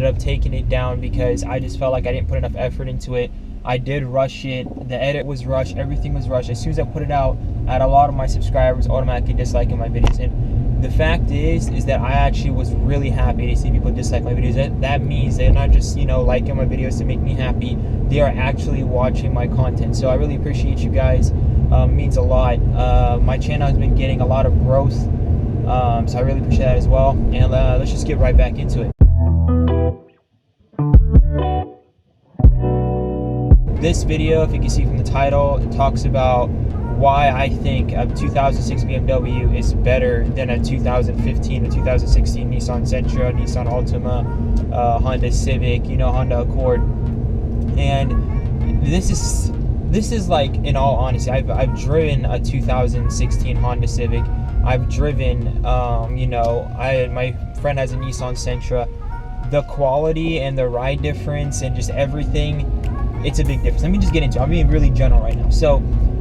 ended up taking it down because I just felt like I didn't put enough effort into it. I did rush it. The edit was rushed. Everything was rushed. As soon as I put it out, I had a lot of my subscribers automatically disliking my videos. And the fact is that I actually was really happy to see people dislike my videos. That means they're not just, liking my videos to make me happy. They are actually watching my content. So I really appreciate you guys. It means a lot. My channel has been getting a lot of growth. So I really appreciate that as well. And let's just get right back into it. This video, if you can see from the title, it talks about why I think a 2006 BMW is better than a 2015 or 2016 Nissan Sentra, Nissan Altima, Honda Civic, Honda Accord. And this is like, in all honesty, I've driven a 2016 Honda Civic. I've driven, my friend has a Nissan Sentra. The quality and the ride difference and just everything, it's a big difference. Let me just get into it. I'm being really general right now. So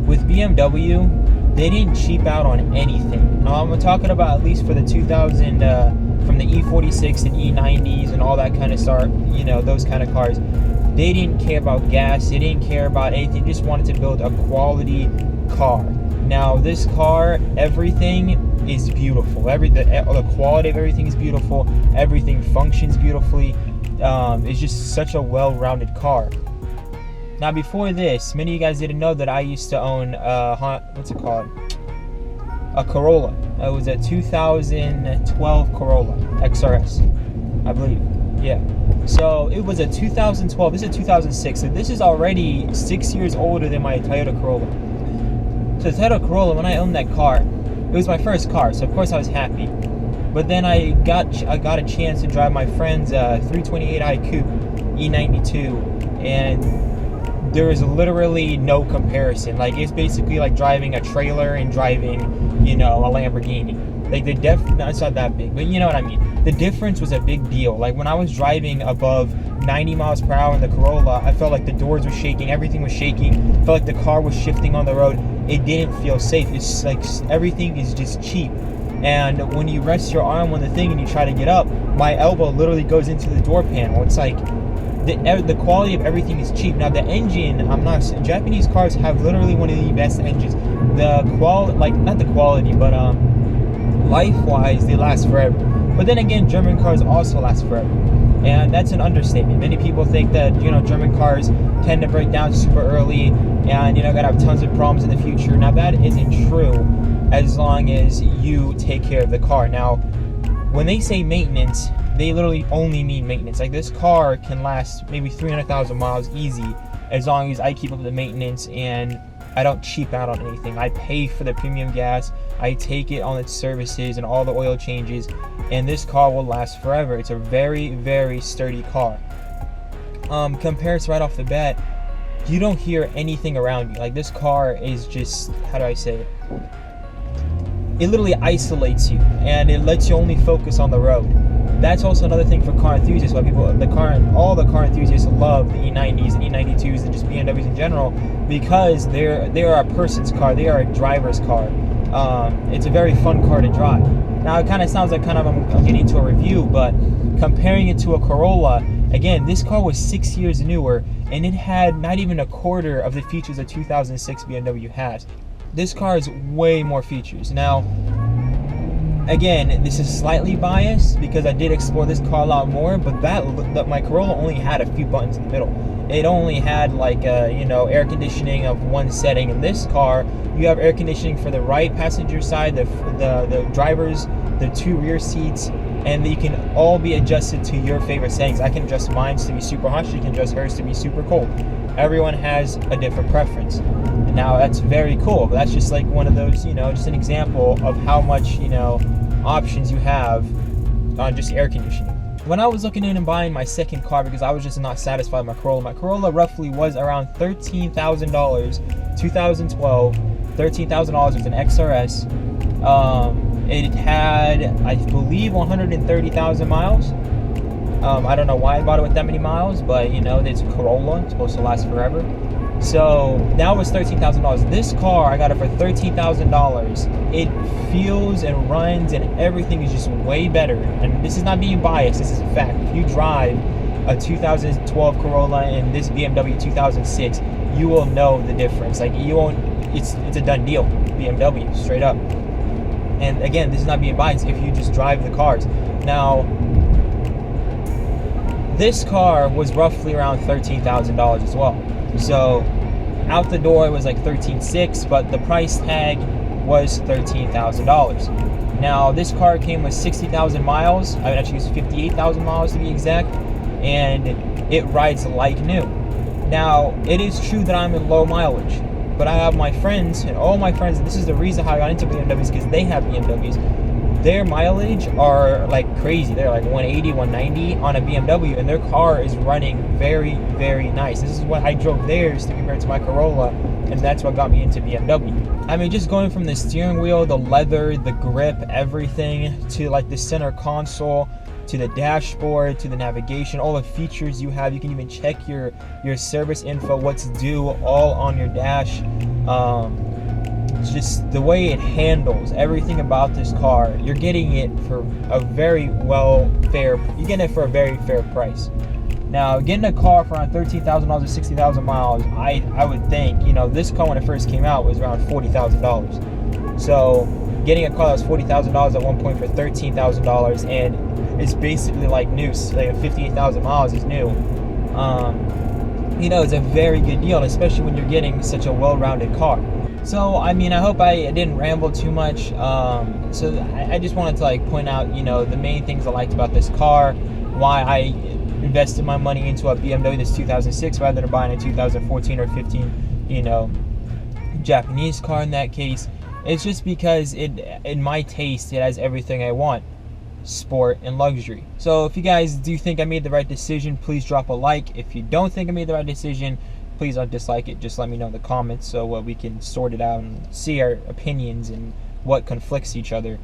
with BMW, they didn't cheap out on anything. I'm talking about at least for the 2000, from the E46 and E90s and all that kind of stuff, those kind of cars. They didn't care about gas. They didn't care about anything. They just wanted to build a quality car. Now this car, everything is beautiful. The quality of everything is beautiful. Everything functions beautifully. It's just such a well-rounded car. Now before this, many of you guys didn't know that I used to own what's it called? A Corolla. It was a 2012 Corolla XRS, I believe. Yeah. So it was a 2012. This is 2006. So this is already 6 years older than my Toyota Corolla. So the Toyota Corolla, when I owned that car, it was my first car. So of course I was happy. But then I got a chance to drive my friend's 328i Coupe E92, and there is literally no comparison. Like, it's basically like driving a trailer and driving, a Lamborghini. Like, no, it's not that big, but you know what I mean. The difference was a big deal. Like, when I was driving above 90 miles per hour in the Corolla, I felt like the doors were shaking, everything was shaking. I felt like the car was shifting on the road. It didn't feel safe. It's like everything is just cheap. And when you rest your arm on the thing and you try to get up, my elbow literally goes into the door panel. It's like, the quality of everything is cheap. Now the engine, Japanese cars have literally one of the best engines. The quality, not the quality, but life-wise, they last forever. But then again, German cars also last forever, and that's an understatement. Many people think that German cars tend to break down super early, and gotta have tons of problems in the future. Now that isn't true, as long as you take care of the car. Now, when they say maintenance, they literally only mean maintenance. Like, this car can last maybe 300,000 miles easy, as long as I keep up with the maintenance and I don't cheap out on anything. I pay for the premium gas, I take it on its services and all the oil changes, and this car will last forever. It's a very, very sturdy car. Compares right off the bat, you don't hear anything around you. Like, this car is just, how do I say it? It literally isolates you, and it lets you only focus on the road. That's also another thing for car enthusiasts, why all the car enthusiasts love the E90s and E92s and just BMWs in general, because they are a person's car. They are a driver's car. It's a very fun car to drive. Now it kind of sounds like I'm getting into a review, but comparing it to a Corolla, again, this car was 6 years newer, and it had not even a quarter of the features a 2006 BMW has. This car has way more features. Now, again, this is slightly biased because I did explore this car a lot more, but my Corolla only had a few buttons in the middle. It only had air conditioning of one setting. In this car, you have air conditioning for the right passenger side, the driver's, the two rear seats, and they can all be adjusted to your favorite settings. I can adjust mine to be super hot. She can adjust hers to be super cold. Everyone has a different preference. Now that's very cool, but that's just like one of those, just an example of how much, options you have on just air conditioning. When I was looking in and buying my second car, because I was just not satisfied with my Corolla roughly was around $13,000, 2012, $13,000 with an XRS. It had, I believe, 130,000 miles. I don't know why I bought it with that many miles, but it's a Corolla. It's supposed to last forever. So that was $13,000. This car, I got it for $13,000. It feels and runs and everything is just way better. And this is not being biased, this is a fact. If you drive a 2012 Corolla and this BMW 2006, you will know the difference. Like, you won't, it's a done deal. BMW, straight up. And again, this is not being biased if you just drive the cars. Now, this car was roughly around $13,000 as well. So out the door it was like $13,600, but the price tag was $13,000. Now this car came with 60,000 miles. I would actually use 58,000 miles to be exact, and it rides like new. Now it is true that I'm in low mileage, but I have my friends, and all my friends, and this is the reason how I got into BMWs, because they have BMWs. Their mileage are like crazy. They're like 180, 190 on a BMW, and their car is running very, very nice. This is what I drove theirs to compare to my Corolla, and that's what got me into BMW. I mean, just going from the steering wheel, the leather, the grip, everything, to like the center console, to the dashboard, to the navigation, all the features you have. You can even check your service info, what's due, all on your dash. Just the way it handles everything about this car, you're getting it for a very fair price. Now, getting a car for around $13,000 or 60,000 miles, I would think, you know, this car when it first came out was around $40,000. So getting a car that was $40,000 at one point for $13,000, and it's basically like new, like 58,000 miles is new. You know, it's a very good deal, especially when you're getting such a well-rounded car. So, I mean, I hope I didn't ramble too much. So I just wanted to like point out, you know, the main things I liked about this car, why I invested my money into a BMW this 2006 rather than buying a 2014 or 15, you know, Japanese car in that case. It's just because in my taste, it has everything I want: sport and luxury. So if you guys do think I made the right decision, please drop a like. If you don't think I made the right decision, please don't dislike it. Just let me know in the comments so we can sort it out and see our opinions and what conflicts each other.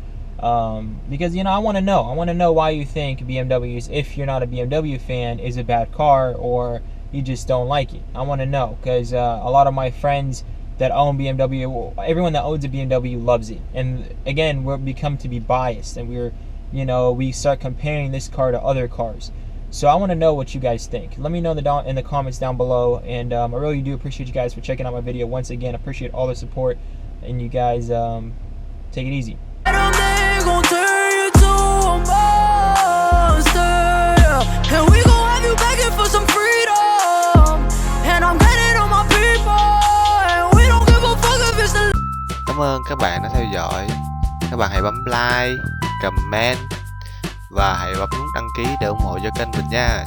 Because, you know, I want to know why you think BMWs, if you're not a BMW fan, is a bad car, or you just don't like it. I want to know, because a lot of my friends that own BMW, everyone that owns a BMW loves it. And again, we're become to be biased, and we start comparing this car to other cars. So I want to know what you guys think. Let me know in the comments down below. And I really do appreciate you guys for checking out my video. Once again, appreciate all the support. And you guys take it easy. Cảm ơn các bạn đã theo dõi. Các bạn hãy bấm like, comment và hãy bấm nút đăng ký để ủng hộ cho kênh mình nha.